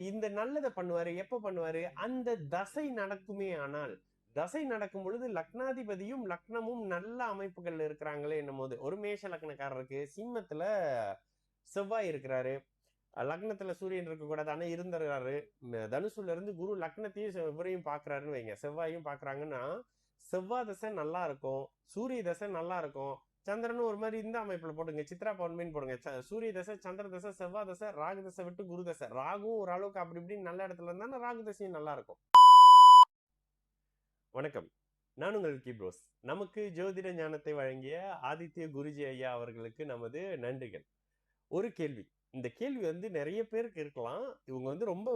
இந்த நல்லத பண்ணுவாரு. எப்ப பண்ணுவாரு? அந்த தசை நடக்குமே ஆனால், தசை நடக்கும் பொழுது லக்னாதிபதியும், லக்னமும் நல்ல அமைப்புகள்ல இருக்கிறாங்களே என்னும்போது, ஒரு மேஷ லக்னக்காரருக்கு சிம்மத்துல செவ்வாய் இருக்கிறாரு. லக்னத்துல சூரியன் இருக்கக்கூடாது. ஆனா இருந்துறாரு. தனுசுல இருந்து குரு லக்னத்தையும் இவரையும் பாக்குறாருன்னு வைங்க. செவ்வாயும் பாக்குறாங்கன்னா, செவ்வாய் தசை நல்லா இருக்கும். சூரிய தசை நல்லா இருக்கும். சந்திரனும் ஒரு மாதிரி இந்த அமைப்புல போடுங்க. சித்ரா பௌர்ணமின்னு போடுங்க. சூரிய தசை, சந்திர தசை, செவ்வாய் தசை, ராகு தசை விட்டு குரு தசை. ராகுவும் ஓரளவுக்கு அப்படி இப்படின்னு நல்ல இடத்துல இருந்தா ராகு தசையும் நல்லா இருக்கும். வணக்கம். நான் உங்கள் கீப்ரோஸ். நமக்கு ஜோதிட ஞானத்தை வழங்கிய ஆதித்ய குருஜி ஐயா அவர்களுக்கு நமது நன்றிகள். ஒரு கேள்வி. இந்த கேள்வி வந்து நிறைய பேருக்கு இருக்கலாம். இவங்க வந்து ரொம்ப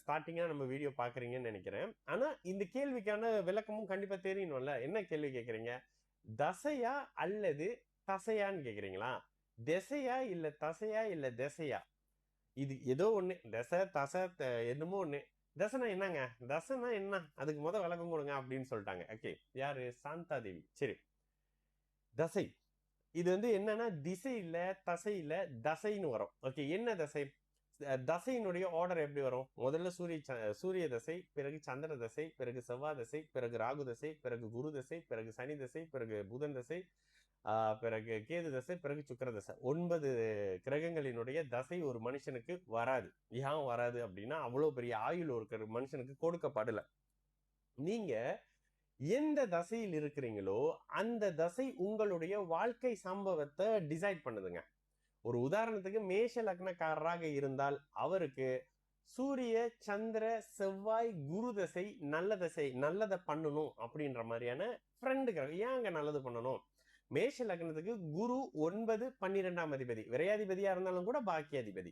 ஸ்டார்டிங்கா நம்ம வீடியோ பாக்குறீங்கன்னு நினைக்கிறேன். ஆனா இந்த கேள்விக்கான விளக்கமும் கண்டிப்பா தெரியணும்ல. என்ன கேள்வி கேக்குறீங்க? தசையா அல்லது தசையான்னு கேக்குறீங்களா? திசையா இல்ல தசையா இல்ல திசையா? இது ஏதோ ஒண்ணு. தசை தசை என்னமோ ஒண்ணு. தசைனா என்னங்க? தசைனா என்ன? அதுக்கு விளக்கம் கொடுங்க அப்படின்னு சொல்லிட்டாங்க. ஓகே, யாரு? சாந்தா தேவி. சரி, தசை இது வந்து என்னன்னா திசை இல்ல, தசை இல்ல, தசைன்னு வரும். ஓகே, என்ன தசை? தசையினுடைய ஆர்டர் எப்படி வரும்? முதல்ல சூரிய தசை, பிறகு சந்திர தசை, பிறகு செவ்வாய் தசை, பிறகு ராகு தசை, பிறகு குரு தசை, பிறகு சனி தசை, பிறகு புதன் தசை, பிறகு கேது தசை, பிறகு சுக்கிர தசை. 9 கிரகங்களினுடைய தசை ஒரு மனுஷனுக்கு வராது. ஏன் வராது அப்படின்னா, அவ்வளவு பெரிய ஆயுள் ஒரு மனுஷனுக்கு கொடுக்கப்படல. நீங்க எந்த தசையில் இருக்கிறீங்களோ அந்த தசை உங்களுடைய வாழ்க்கை சம்பவத்தை டிசைட் பண்ணுதுங்க. ஒரு உதாரணத்துக்கு மேஷ லக்னக்காரராக இருந்தால் அவருக்கு சூரிய, சந்திர, செவ்வாய், குரு தசை நல்ல தசை, நல்லதை பண்ணணும் அப்படின்ற மாதிரியான ஃப்ரெண்டுகள். ஏன் அங்க நல்லது பண்ணணும்? மேஷ லக்னத்துக்கு குரு 9, 12ஆம் அதிபதி, விரையாதிபதியா இருந்தாலும் கூட பாக்கியாதிபதி.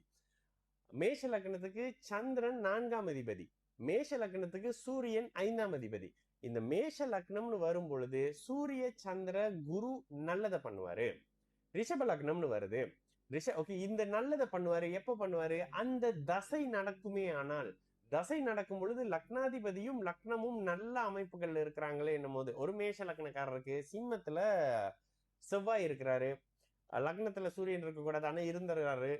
மேஷ லக்னத்துக்கு சந்திரன் 4ஆம் அதிபதி, மேஷ லக்னத்துக்கு சூரியன் 5ஆம் அதிபதி. இந்த மேஷ லக்னம்னு வரும் பொழுது சூரிய, சந்திர, குரு நல்லதை பண்ணுவாரு. ரிஷப லக்னம்னு வருது. ஓகே, இந்த நல்லதை பண்ணுவாரு. எப்ப பண்ணுவாரு? அந்த தசை நடக்குமே ஆனால், தசை நடக்கும் பொழுது லக்னாதிபதியும் லக்னமும் நல்ல அமைப்புகள்ல இருக்கிறாங்களே என்னும்போது, ஒரு மேஷ லக்னக்காரருக்கு சிம்மத்துல செவ்வாய் இருக்கிறாரு. லக்னத்துல சூரியன் இருக்கக்கூடாது. ஆனா இருந்துறாரு.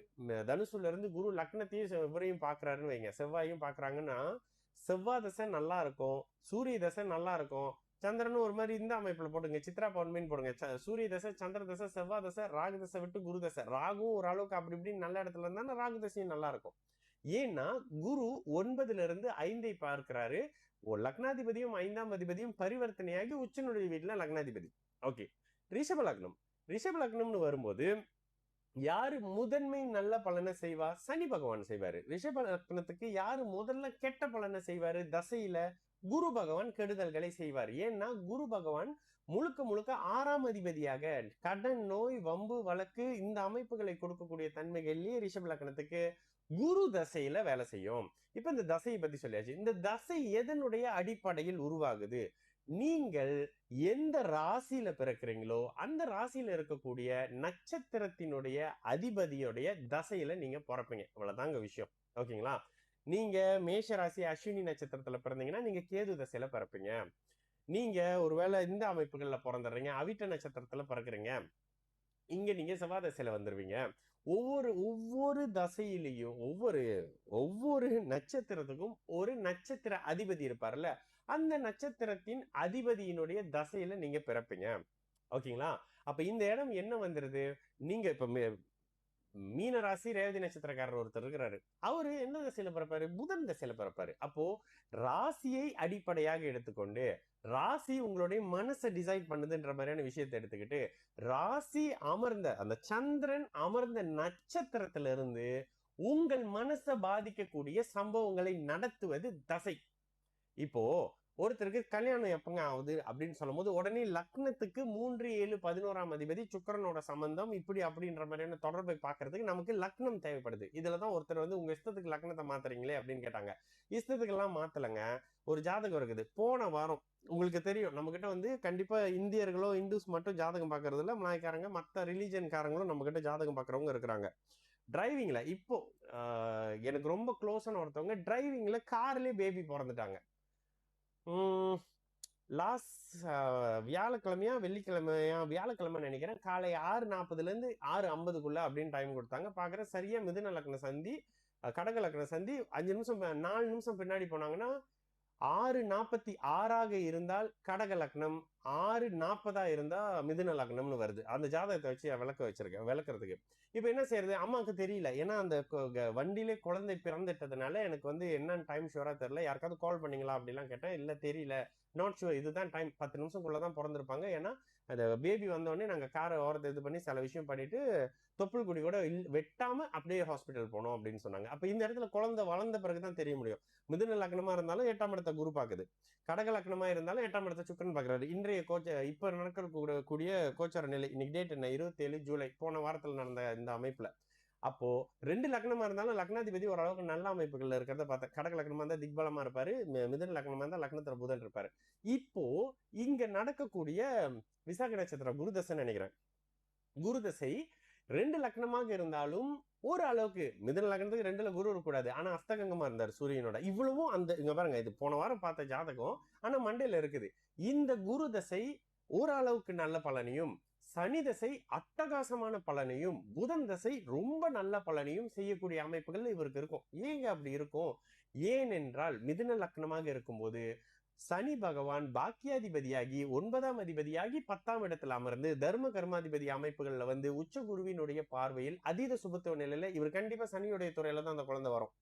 தனுசுல இருந்து குரு லக்னத்தையும் இவரையும் பாக்குறாருன்னு வைங்க. செவ்வாயும் பாக்குறாங்கன்னா, செவ்வாய் தசை நல்லா இருக்கும். சூரிய தசை நல்லா இருக்கும். சந்திரனும் ஒரு மாதிரி இந்த அமைப்புல போடுங்க. சித்ரா பௌர்ணமின்னு போடுங்க. சூரிய தசை, சந்திர தசை, செவ்வாய் தசை, ராகு தசை விட்டு குரு தசை. ராகுவும் ஓரளவுக்கு அப்படி இப்படின்னு நல்ல இடத்துல இருந்தா ராகு தசையும் நல்லா இருக்கும். ஏன்னா குரு 9ல இருந்து 5ஐ பார்க்கிறாரு. லக்னாதிபதியும் 5ஆம் அதிபதியும் பரிவர்த்தனையாகி உச்சனுடைய வீட்டுல லக்னாதிபதி. ஓகே, ரிஷப லக்னம். ரிஷப லக்னம்னு வரும்போது யாரு முதன்மை நல்ல பலனை செய்வா? சனி பகவான் செய்வாரு. ரிஷப லக்னத்துக்கு யாரு முதல்ல கெட்ட பலனை செய்வாரு? தசையில குரு பகவான் கெடுதல்களை செய்வார். ஏன்னா குரு பகவான் முழுக்க முழுக்க 6ஆம் அதிபதியாக கடன், நோய், வம்பு, வழக்கு இந்த அமைப்புகளை கொடுக்கக்கூடிய தன்மைகள்லயே ரிஷப லக்னத்துக்கு குரு தசையில வேலை செய்யும். இப்ப இந்த தசையை பத்தி சொல்லியாச்சு. இந்த தசை எதனுடைய அடிப்படையில் உருவாகுது? நீங்கள் எந்த ராசியில பிறக்கிறீங்களோ அந்த ராசியில இருக்கக்கூடிய நட்சத்திரத்தினுடைய அதிபதியுடைய தசையில நீங்க பிறப்பீங்க. இவ்வளவுதாங்க விஷயம். ஓகேங்களா? நீங்க மேஷ ராசி அஸ்வினி நட்சத்திரத்துல பிறந்தீங்கன்னா நீங்க கேது தசையில பிறப்பீங்க. நீங்க ஒருவேளை இந்த அமைப்புகள்ல பிறந்துடுறீங்க, அவிட்ட நட்சத்திரத்துல பிறக்குறீங்க, இங்க நீங்க செவ்வாய் தசையில வந்துருவீங்க. ஒவ்வொரு ஒவ்வொரு தசையிலையும் ஒவ்வொரு ஒவ்வொரு நட்சத்திரத்துக்கும் ஒரு நட்சத்திர அதிபதி இருப்பார்ல, அந்த நட்சத்திரத்தின் அதிபதியினுடைய தசையில நீங்க பிறப்பீங்க. ஓகேங்களா? அப்ப இந்த இடம் என்ன வந்துருது? நீங்க இப்ப மீன ராசி ரேவதி நட்சத்திரக்காரர் ஒருத்தர் இருக்கிறாரு. அவரு எந்த திசையில பிறப்பாரு? புதன் திசையில பிறப்பாரு. அப்போ ராசியை அடிப்படையாக எடுத்துக்கொண்டு, ராசி உங்களுடைய மனசை டிசைட் பண்ணுதுன்ற மாதிரியான விஷயத்தை எடுத்துக்கிட்டு, ராசி அமர்ந்த அந்த சந்திரன் அமர்ந்த நட்சத்திரத்துல இருந்து உங்கள் மனசை பாதிக்கக்கூடிய சம்பவங்களை நடத்துவது தசை. இப்போ ஒருத்தருக்கு கல்யாணம் எப்பங்க ஆகுது அப்படின்னு சொல்லும் போது உடனே லக்னத்துக்கு 3, 7, 11ஆம் அதிபதி சுக்கிரனோட சம்பந்தம் இப்படி அப்படின்ற மாதிரியான தொடர்பை பார்க்கறதுக்கு நமக்கு லக்னம் தேவைப்படுது. இதுலதான் ஒருத்தர் வந்து உங்க இஷ்டத்துக்கு லக்னத்தை மாத்துறீங்களே அப்படின்னு கேட்டாங்க. இஷ்டத்துக்கு எல்லாம் மாத்தலங்க. ஒரு ஜாதகம் இருக்குது. போன வாரம் உங்களுக்கு தெரியும், நம்ம கிட்ட வந்து கண்டிப்பா இந்தியர்களோ இந்துஸ் மட்டும் ஜாதகம் பாக்குறது இல்ல, மலாய்க்காரங்க மத்த ரிலீஜன்காரங்களும் நம்ம கிட்ட ஜாதகம் பாக்குறவங்க இருக்கிறாங்க. டிரைவிங்ல இப்போ எனக்கு ரொம்ப க்ளோஸான ஒருத்தவங்க டிரைவிங்ல கார்லயே பேபி பிறந்துட்டாங்க. லாஸ்ட் வியாழக்கிழமையா வெள்ளிக்கிழமையா வியாழக்கிழமை நினைக்கிறேன், காலை 6:40 இருந்து 6:50 அப்படின்னு டைம் கொடுத்தாங்க. பாக்குறேன் சரியா மிதுன லக்ன சந்தி, கடக லக்ன சந்தி 5 நிமிஷம் 4 நிமிஷம் பின்னாடி போனாங்கன்னா 6:46 இருந்தால் கடக லக்னம், 6:40 இருந்தா மிதுன லக்னம்னு வருது. அந்த ஜாதகத்தை வச்சு விளக்குறதுக்கு. இப்ப என்ன செய்யறது? அம்மாவுக்கு தெரியல. ஏன்னா அந்த வண்டியிலே குழந்தை பிறந்துட்டதுனால எனக்கு என்னன்னு டைம் ஷூரா தெரியல. யாருக்காவது கால் பண்ணீங்களா அப்படிலாம் கேட்டேன். இல்ல தெரியல, நாட் ஷூர், இதுதான் டைம், 10 நிமிஷம்குள்ளதான் பிறந்திருப்பாங்க. ஏன்னா அந்த பேபி வந்தோடனே நாங்க காரை ஓரத்தை இது பண்ணி சில விஷயம் பண்ணிட்டு தொப்புள் கொடி கூட வெட்டாம அப்படியே ஹாஸ்பிட்டல் போனோம் அப்படின்னு சொன்னாங்க. அப்ப இந்த இடத்துல குழந்தை வளர்ந்த பிறகுதான் தெரிய முடியும். மிதுன லக்னமா இருந்தாலும் 8ஆம் இடத்தை குரு பாக்குது, கடக லக்னமா இருந்தாலும் 8ஆம் இடத்தை சுக்கிரன் பாக்குறாரு. இன்றைய இப்ப நடக்கக்கூடிய கோச்சார நிலை, இன்னைக்கு டேட் என்ன, 27 ஜூலை, போன வாரத்துல நடந்த இந்த அமைப்புல. அப்போ 2 லக்னமா இருந்தாலும் லக்னாதிபதி ஓரளவுக்கு நல்ல அமைப்புகள்ல இருக்கிறத பார்த்தேன். கடக லக்னமா இருந்தா திக்பலமா இருப்பாரு, மிதுன லக்னமா இருந்தா லக்னத்துல புதன் இருப்பாரு. இப்போ இங்க நடக்கக்கூடிய விசாக நட்சத்திரம் குருதசை நினைக்கிறேன். குருதசை 2 லக்னமாக இருந்தாலும் ஒரு அளவுக்கு, மிதுன லக்னத்துக்கு 2ல குரு இருக்கக்கூடாது, ஆனா அஸ்தகங்கமா இருந்தார் சூரியனோட. இவ்வளவும் அந்த இங்க பாருங்க, இது போன வாரம் பார்த்த ஜாதகம், ஆனா மண்டையில இருக்குது. இந்த குரு தசை ஓரளவுக்கு நல்ல பலனையும், சனி தசை அட்டகாசமான பலனையும், புதன் தசை ரொம்ப நல்ல பலனையும் செய்யக்கூடிய அமைப்புகள் இவருக்கு இருக்கும். ஏங்க அப்படி இருக்கும்? ஏனென்றால் மிதுன லக்னமாக இருக்கும்போது சனி பகவான் பாக்கியாதிபதியாகி 9ஆம் அதிபதியாகி 10ஆம் இடத்துல அமர்ந்து தர்ம கர்மாதிபதி அமைப்புகள்ல உச்ச குருவினுடைய பார்வையில் அதீத சுபத்துவ நிலையில இவர் கண்டிப்பா சனியுடைய துறையில தான் அந்த குழந்தை வரும்.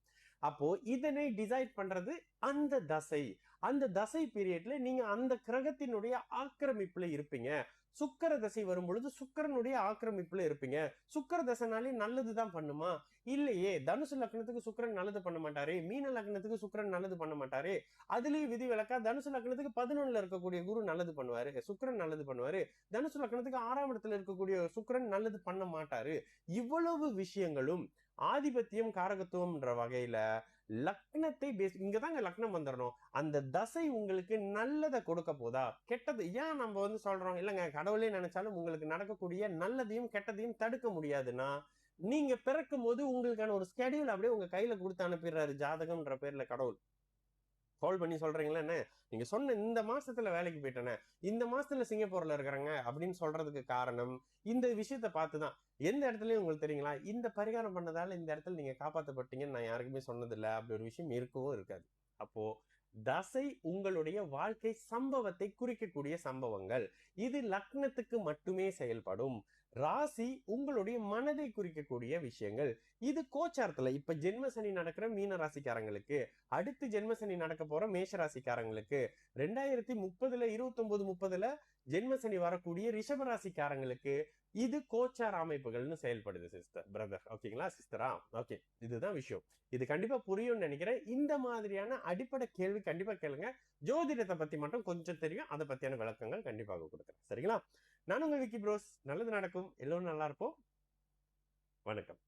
அப்போ இதனை டிசைட் பண்றது அந்த தசை. அந்த தசை பீரியட்ல நீங்க அந்த கிரகத்தினுடைய ஆக்கிரமிப்புல இருப்பீங்க. சுக்கர தசை வரும் பொழுது சுக்கரனுடைய ஆக்கிரமிப்புல இருப்பீங்க. சுக்கர தசைனாலே நல்லதுதான் பண்ணுமா? இல்லையே. தனுசு லக்னத்துக்கு சுக்கரன் நல்லது பண்ண மாட்டாரே, மீன லக்னத்துக்கு சுக்கரன் நல்லது பண்ண மாட்டாரே. அதுலயும் விதி விலக்கா தனுசு லக்னத்துக்கு 11ல இருக்கக்கூடிய குரு நல்லது பண்ணுவாரு, சுக்கரன் நல்லது பண்ணுவாரு. தனுசு லக்னத்துக்கு 6ஆம் இடத்துல இருக்கக்கூடிய சுக்கரன் நல்லது பண்ண மாட்டாரு. இவ்வளவு விஷயங்களும் ஆதிபத்தியம் காரகத்துவம்ன்ற வகையில லக்னத்தை இங்கதாங்க லக்னம் வந்துடணும். அந்த தசை உங்களுக்கு நல்லதை கொடுக்க போதா கெட்டது? ஏன் நம்ம சொல்றோம் இல்லைங்க, கடவுளே நினைச்சாலும் உங்களுக்கு நடக்கக்கூடிய நல்லதையும் கெட்டதையும் தடுக்க முடியாதுன்னா, நீங்க பிறக்கும் போது உங்களுக்கான ஒரு ஸ்கெடியூல் அப்படியே உங்க கையில கொடுத்து அனுப்பிடுறாரு ஜாதகம்ன்ற பேர்ல கடவுள். கால் பண்ணி சொல்றீங்களா, என்ன நீங்க சொன்ன இந்த மாசத்துல வேலைக்கு போயிட்டேனே, இந்த மாசத்துல சிங்கப்பூர்ல இருக்கிறாங்க அப்படின்னு சொல்றதுக்கு காரணம் இந்த விஷயத்த பார்த்துதான். எந்த இடத்துலயும் உங்களுக்கு தெரியுங்களா, இந்த பரிகாரம் பண்ணதால இந்த இடத்துல நீங்க காப்பாற்றப்பட்டீங்கன்னு நான் யாருக்குமே சொன்னதில்லை, அப்படி ஒரு விஷயம் இருக்கவும் இருக்காது. அப்போ தசை உங்களுடைய வாழ்க்கை சம்பவத்தை குறிக்கக்கூடிய சம்பவங்கள். இது லக்னத்துக்கு மட்டுமே செயல்படும். ராசி உங்களுடைய மனதை குறிக்கக்கூடிய விஷயங்கள். இது கோச்சாரத்துல இப்ப ஜென்மசனி நடக்கிற மீன ராசிக்காரங்களுக்கு, அடுத்து ஜென்மசனி நடக்க போற மேஷ ராசிக்காரங்களுக்கு, 2030ல 29-30ல ஜென்மசனி வரக்கூடிய ரிஷப ராசிக்காரங்களுக்கு இது கோச்சார அமைப்புகள்னு செயல்படுது சிஸ்டர், பிரதர். ஓகேங்களா சிஸ்டரா? ஓகே, இதுதான் விஷயம். இது கண்டிப்பா புரியும்னு நினைக்கிறேன். இந்த மாதிரியான அடிப்படை கேள்வி கண்டிப்பா கேளுங்க. ஜோதிடத்தை பத்தி மட்டும் கொஞ்சம் தெரியும், அதை பத்தியான விளக்கங்கள் கண்டிப்பாக கொடுக்குறேன். சரிங்களா? நான் உங்க விக்கி ப்ரோஸ். நல்லது நடக்கும், எல்லோரும் நல்லா இருப்போம். வணக்கம்.